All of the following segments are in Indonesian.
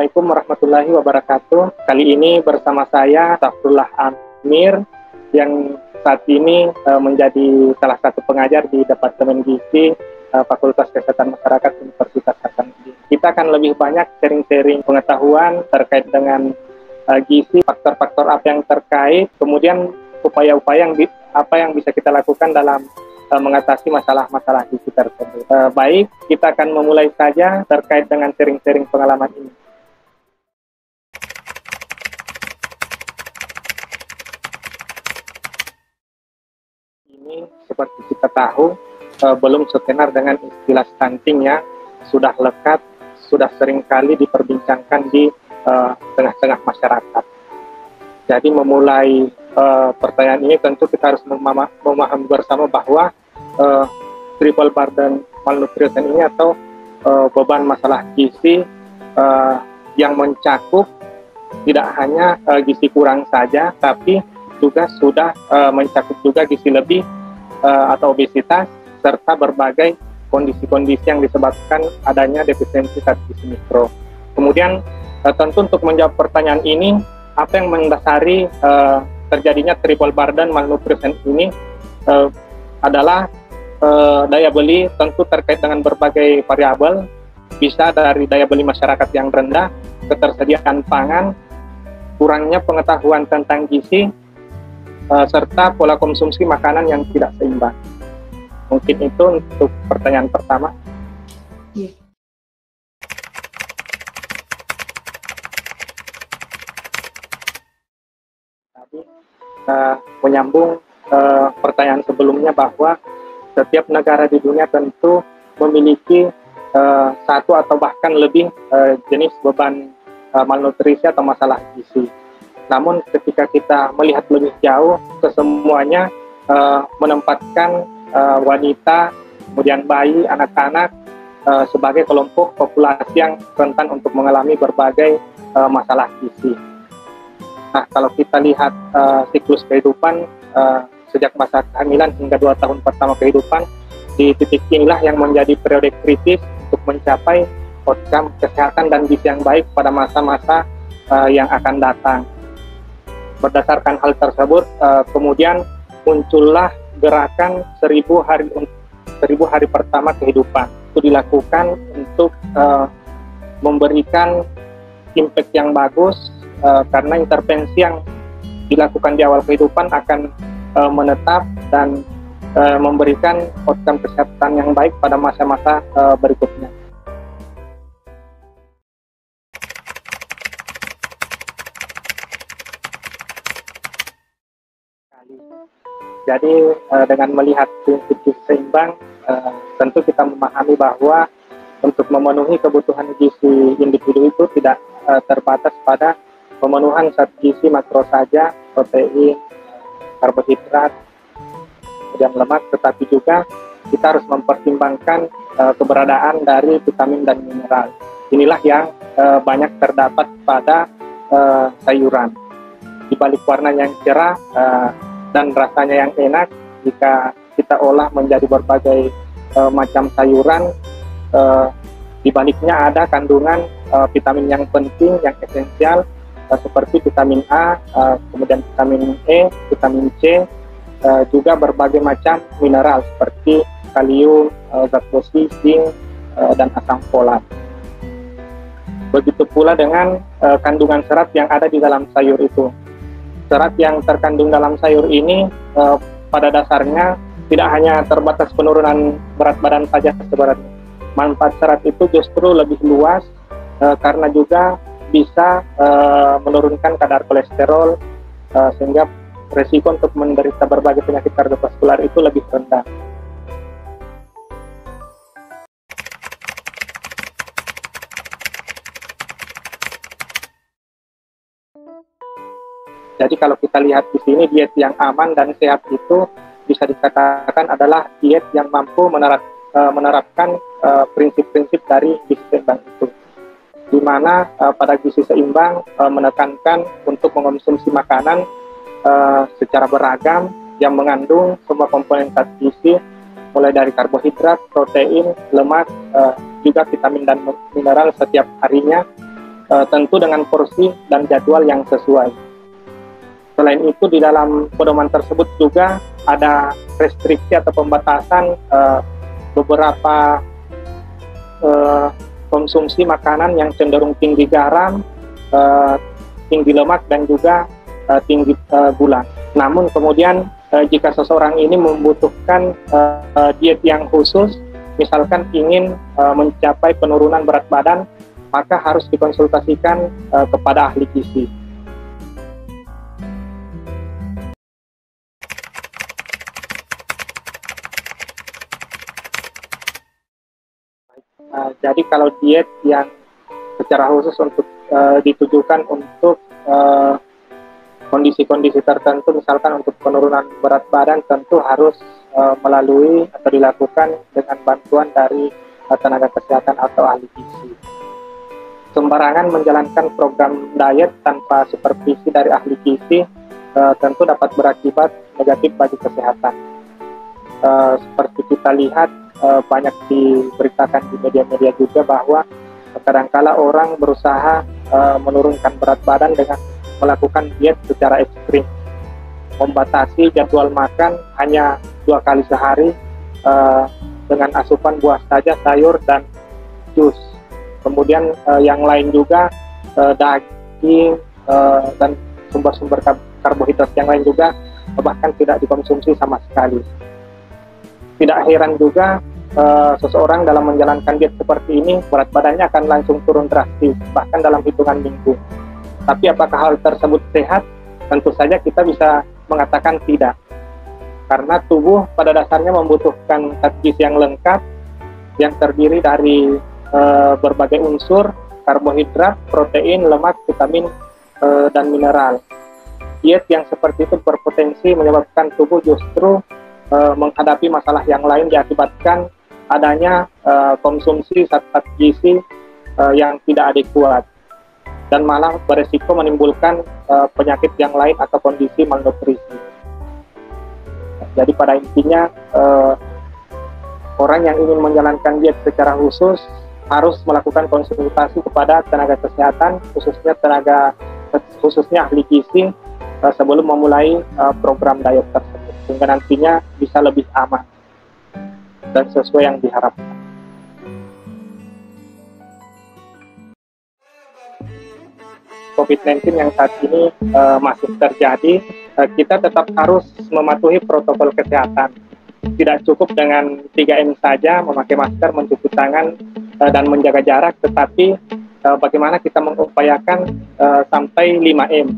Assalamualaikum warahmatullahi wabarakatuh. Kali ini bersama saya Safrullah Amir yang saat ini menjadi salah satu pengajar di Departemen Gizi Fakultas Kesehatan Masyarakat Universitas Hasanuddin. Kita akan lebih banyak sharing-sharing pengetahuan terkait dengan gizi, faktor-faktor apa yang terkait, kemudian upaya-upaya yang bisa kita lakukan dalam mengatasi masalah-masalah gizi tersebut. Baik, kita akan memulai saja terkait dengan sharing-sharing pengalaman ini. Ini seperti kita tahu belum setenar dengan istilah stunting yang sudah lekat, sudah sering kali diperbincangkan di tengah-tengah masyarakat. Jadi memulai pertanyaan ini tentu kita harus memahami bersama bahwa triple burden malnutrition ini atau beban masalah gizi yang mencakup tidak hanya gizi kurang saja, tapi juga sudah mencakup juga gizi lebih atau obesitas serta berbagai kondisi-kondisi yang disebabkan adanya defisiensi zat gizi mikro. Kemudian tentu untuk menjawab pertanyaan ini, apa yang mendasari terjadinya triple burden malnutrition ini adalah daya beli tentu terkait dengan berbagai variabel, bisa dari daya beli masyarakat yang rendah, ketersediaan pangan, kurangnya pengetahuan tentang gizi, serta pola konsumsi makanan yang tidak seimbang. Mungkin itu untuk pertanyaan pertama. Tadi menyambung pertanyaan sebelumnya bahwa setiap negara di dunia tentu memiliki satu atau bahkan lebih jenis beban malnutrisi atau masalah gizi. Namun ketika kita melihat lebih jauh, kesemuanya menempatkan wanita, kemudian bayi, anak-anak sebagai kelompok populasi yang rentan untuk mengalami berbagai masalah gizi. Nah, kalau kita lihat siklus kehidupan sejak masa kehamilan hingga 2 tahun pertama kehidupan, di titik inilah yang menjadi periode kritis untuk mencapai outcome kesehatan dan gizi yang baik pada masa-masa yang akan datang. Berdasarkan hal tersebut, kemudian muncullah gerakan 1000 hari pertama kehidupan. Itu dilakukan untuk memberikan impact yang bagus, karena intervensi yang dilakukan di awal kehidupan akan menetap dan memberikan outcome kesehatan yang baik pada masa-masa berikutnya. Jadi dengan melihat prinsip gizi seimbang, tentu kita memahami bahwa untuk memenuhi kebutuhan gizi individu itu tidak terbatas pada pemenuhan zat gizi makro saja, protein, karbohidrat, kemudian lemak, tetapi juga kita harus mempertimbangkan keberadaan dari vitamin dan mineral. Inilah yang banyak terdapat pada sayuran. Di balik warna yang cerah dan rasanya yang enak, jika kita olah menjadi berbagai macam sayuran, di baliknya ada kandungan vitamin yang penting, yang esensial, seperti vitamin A, kemudian vitamin E, vitamin C, juga berbagai macam mineral seperti kalium, zat besi, zinc, dan asam folat. Begitu pula dengan kandungan serat yang ada di dalam sayur itu. Serat yang terkandung dalam sayur ini pada dasarnya tidak hanya terbatas penurunan berat badan saja sebenarnya. Manfaat serat itu justru lebih luas karena juga bisa menurunkan kadar kolesterol, sehingga resiko untuk menderita berbagai penyakit kardiovaskular itu lebih rendah. Jadi kalau kita lihat di sini, diet yang aman dan sehat itu bisa dikatakan adalah diet yang mampu menerapkan prinsip-prinsip dari gizi seimbang itu, di mana pada gizi seimbang menekankan untuk mengonsumsi makanan secara beragam yang mengandung semua komponen zat gizi, mulai dari karbohidrat, protein, lemak, juga vitamin dan mineral setiap harinya, tentu dengan porsi dan jadwal yang sesuai. Selain itu, di dalam pedoman tersebut juga ada restriksi atau pembatasan beberapa konsumsi makanan yang cenderung tinggi garam, tinggi lemak, dan juga tinggi gula. Namun kemudian jika seseorang ini membutuhkan diet yang khusus, misalkan ingin mencapai penurunan berat badan, maka harus dikonsultasikan kepada ahli gizi. Jadi kalau diet yang secara khusus untuk ditujukan untuk kondisi-kondisi tertentu, misalkan untuk penurunan berat badan, tentu harus melalui atau dilakukan dengan bantuan dari tenaga kesehatan atau ahli gizi. Sembarangan menjalankan program diet tanpa supervisi dari ahli gizi tentu dapat berakibat negatif bagi kesehatan. Seperti kita lihat banyak diberitakan di media-media juga bahwa kadangkala orang berusaha menurunkan berat badan dengan melakukan diet secara ekstrim, membatasi jadwal makan hanya 2 kali sehari dengan asupan buah saja, sayur, dan jus. Kemudian yang lain juga daging dan sumber-sumber karbohidrat yang lain juga bahkan tidak dikonsumsi sama sekali. Tidak heran juga seseorang dalam menjalankan diet seperti ini berat badannya akan langsung turun drastis, bahkan dalam hitungan minggu. Tapi apakah hal tersebut sehat? Tentu saja kita bisa mengatakan tidak. Karena tubuh pada dasarnya membutuhkan zat gizi yang lengkap, yang terdiri dari berbagai unsur, karbohidrat, protein, lemak, vitamin, dan mineral. Diet yang seperti itu berpotensi menyebabkan tubuh justru menghadapi masalah yang lain diakibatkan adanya konsumsi zat-zat gizi yang tidak adekuat, dan malah beresiko menimbulkan penyakit yang lain atau kondisi malnutrisi. Jadi pada intinya orang yang ingin menjalankan diet secara khusus harus melakukan konsultasi kepada tenaga kesehatan, khususnya ahli gizi sebelum memulai program diet tersebut, sehingga nantinya bisa lebih aman dan sesuai yang diharapkan. COVID-19 yang saat ini masih terjadi, kita tetap harus mematuhi protokol kesehatan. Tidak cukup dengan 3M saja, memakai masker, mencuci tangan, dan menjaga jarak, tetapi bagaimana kita mengupayakan sampai 5M,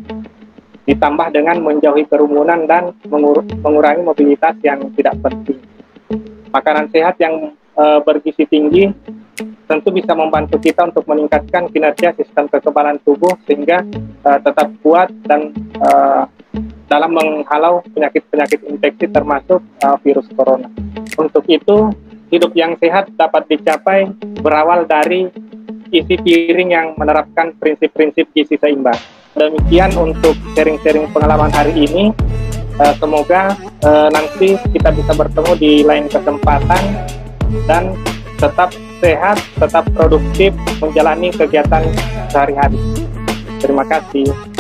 ditambah dengan menjauhi kerumunan dan mengurangi mobilitas yang tidak penting. Makanan sehat yang bergizi tinggi tentu bisa membantu kita untuk meningkatkan kinerja sistem kekebalan tubuh sehingga tetap kuat dan dalam menghalau penyakit-penyakit infeksi termasuk virus corona. Untuk itu, hidup yang sehat dapat dicapai berawal dari isi piring yang menerapkan prinsip-prinsip gizi seimbang. Demikian untuk sharing-sharing pengalaman hari ini. Semoga nanti kita bisa bertemu di lain kesempatan dan tetap sehat, tetap produktif menjalani kegiatan sehari-hari. Terima kasih.